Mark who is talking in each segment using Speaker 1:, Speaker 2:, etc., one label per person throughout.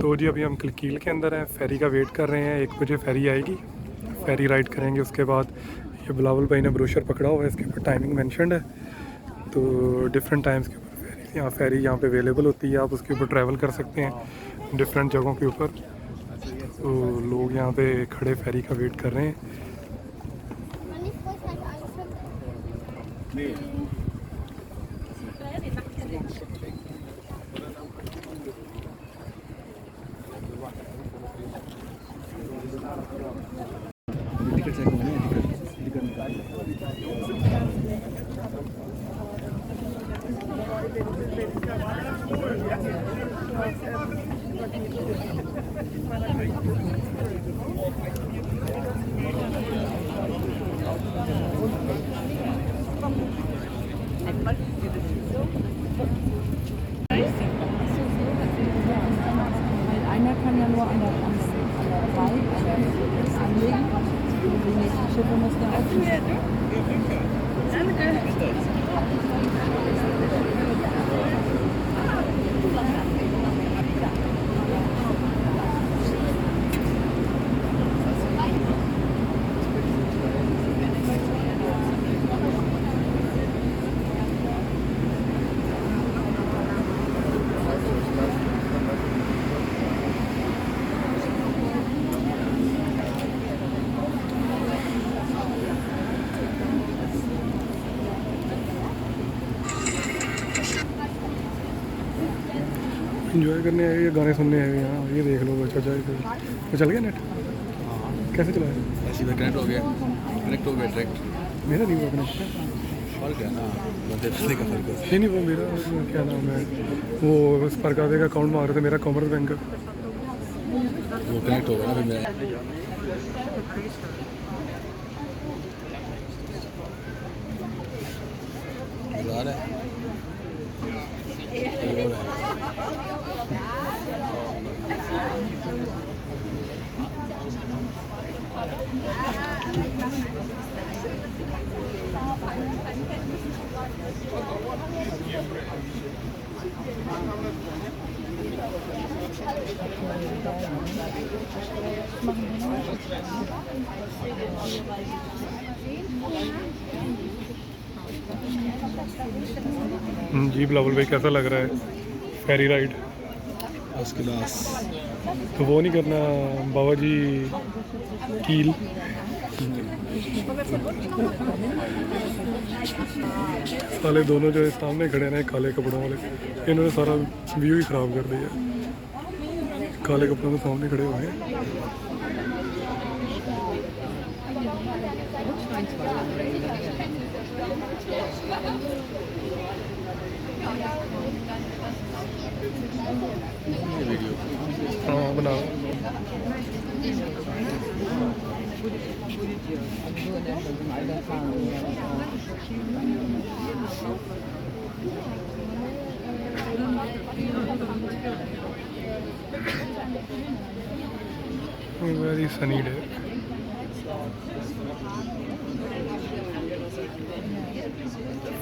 Speaker 1: तो जी अभी हम किल के अंदर हैं, फेरी का वेट कर रहे हैं। 1 बजे फेरी आएगी, फेरी राइड करेंगे। उसके बाद ये बिलावल भाई ने ब्रोशर पकड़ा हुआ है, इसके ऊपर टाइमिंग मेंशन्ड है। तो डिफरेंट टाइम्स के ऊपर फेरी यहाँ पे अवेलेबल होती है। आप उसके ऊपर ट्रैवल कर सकते हैं डिफरेंट जगहों के ऊपर। तो लोग यहाँ पे खड़े फेरी का वेट कर रहे हैं।
Speaker 2: Einer kann ja nur an der Right anlegen. Die nächsten Schiffe muss der aufnehmen.
Speaker 1: Enjoy करने आए या गाने सुनने आए यहाँ? ये देख लो, अच्छा जाए तो चल गया नेट। कैसे चलाया?
Speaker 3: ऐसे में कनेक्ट हो गया डायरेक्ट।
Speaker 1: मेरा नहीं हुआ कनेक्ट।
Speaker 3: और क्या ना बंदे का फर्क है।
Speaker 1: नहीं वो मेरा क्या नाम है, वो स्पर्कावे का अकाउंट मांग रहे थे, मेरा कॉमर्स बैंक का।
Speaker 3: वो कनेक्ट हो गया ना फिर मेरा। मज़ा आ रहा है।
Speaker 1: जी बिलावल भाई, कैसा लग रहा है फेरी राइड?
Speaker 3: First class.
Speaker 1: तो वो नहीं करना बाबा जी कील? साले दोनों जो सामने खड़े हैं काले कपड़ों वाले, इन्होंने सारा व्यू ही ख़राब कर दिया। काले कपड़ों में सामने खड़े हुए हैं। हाँ बनाओ। Very sunny day.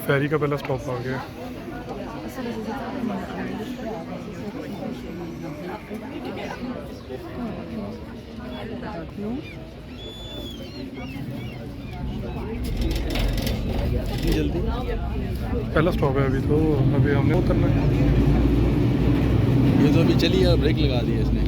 Speaker 1: फेरी का पहला स्टॉप आ गया।
Speaker 3: जल्दी
Speaker 1: पहला स्टॉप है अभी, तो अभी हमने उतरना है।
Speaker 3: ये तो अभी चली है, ब्रेक लगा दी है इसने।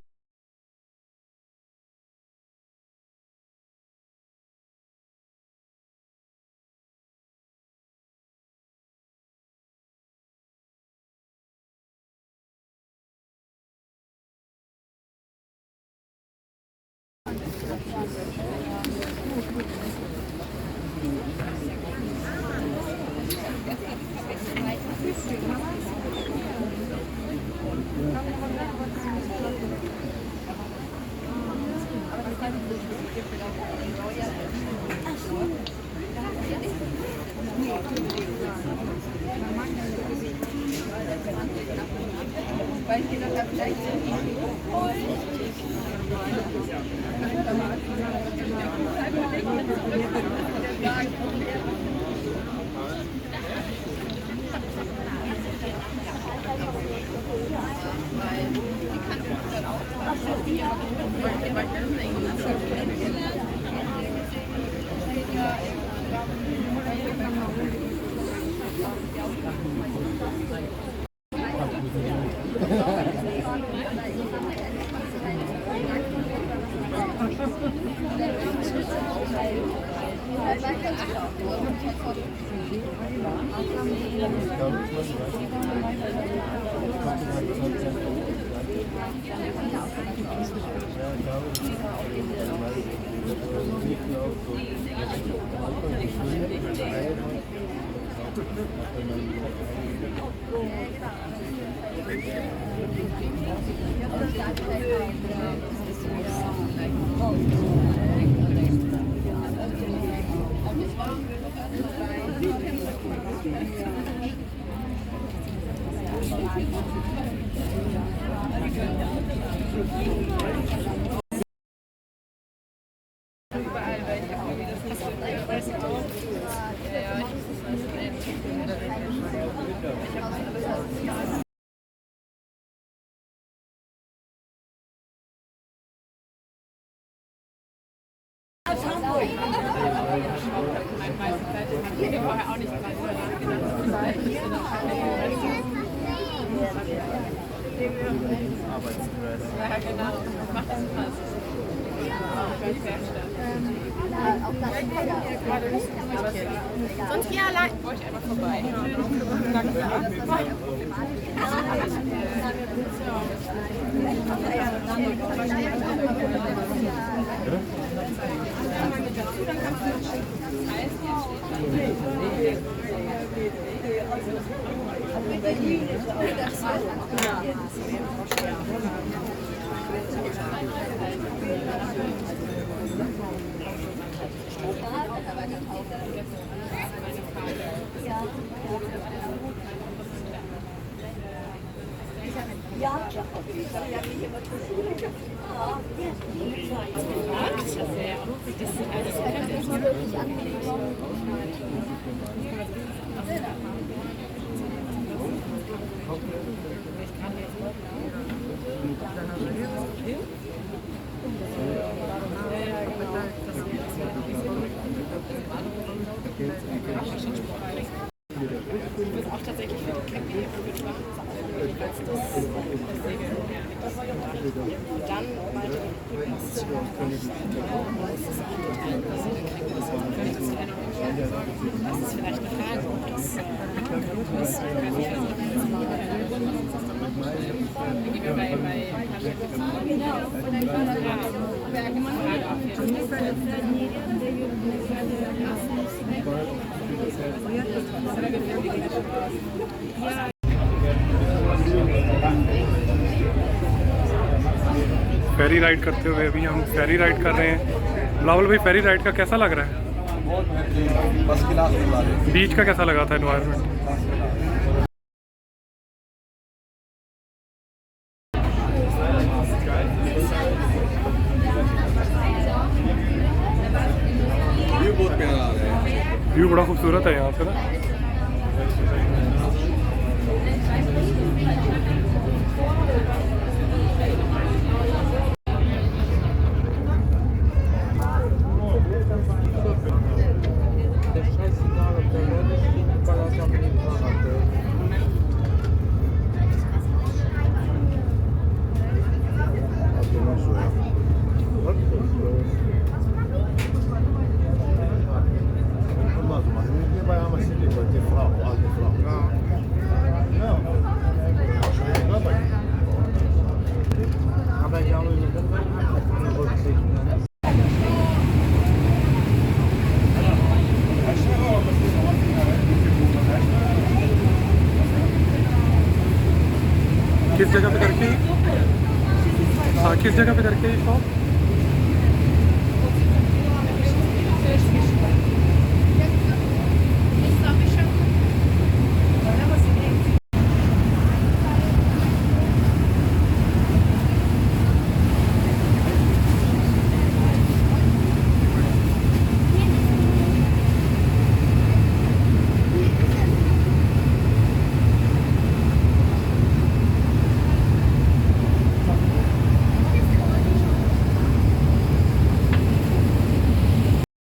Speaker 4: Sonst geh allein. Wollte ich einfach vorbei. Auch tatsächlich für die Camping als das Segeln. Und dann weiter das ist vielleicht eine Frage, ob das
Speaker 1: फेरी राइड करते हुए अभी हम फेरी राइड कर रहे हैं। बिलावल भाई, फेरी राइड का कैसा लग रहा है?
Speaker 3: बस क्लास में
Speaker 1: बीच का कैसा लगा था एनवायरनमेंट?
Speaker 3: व्यू बहुत प्यारा आ रहा है।
Speaker 1: व्यू बड़ा खूबसूरत है यहाँ से ना। किस जगह पे करके? हाँ, किस जगह पे करके ये शॉप?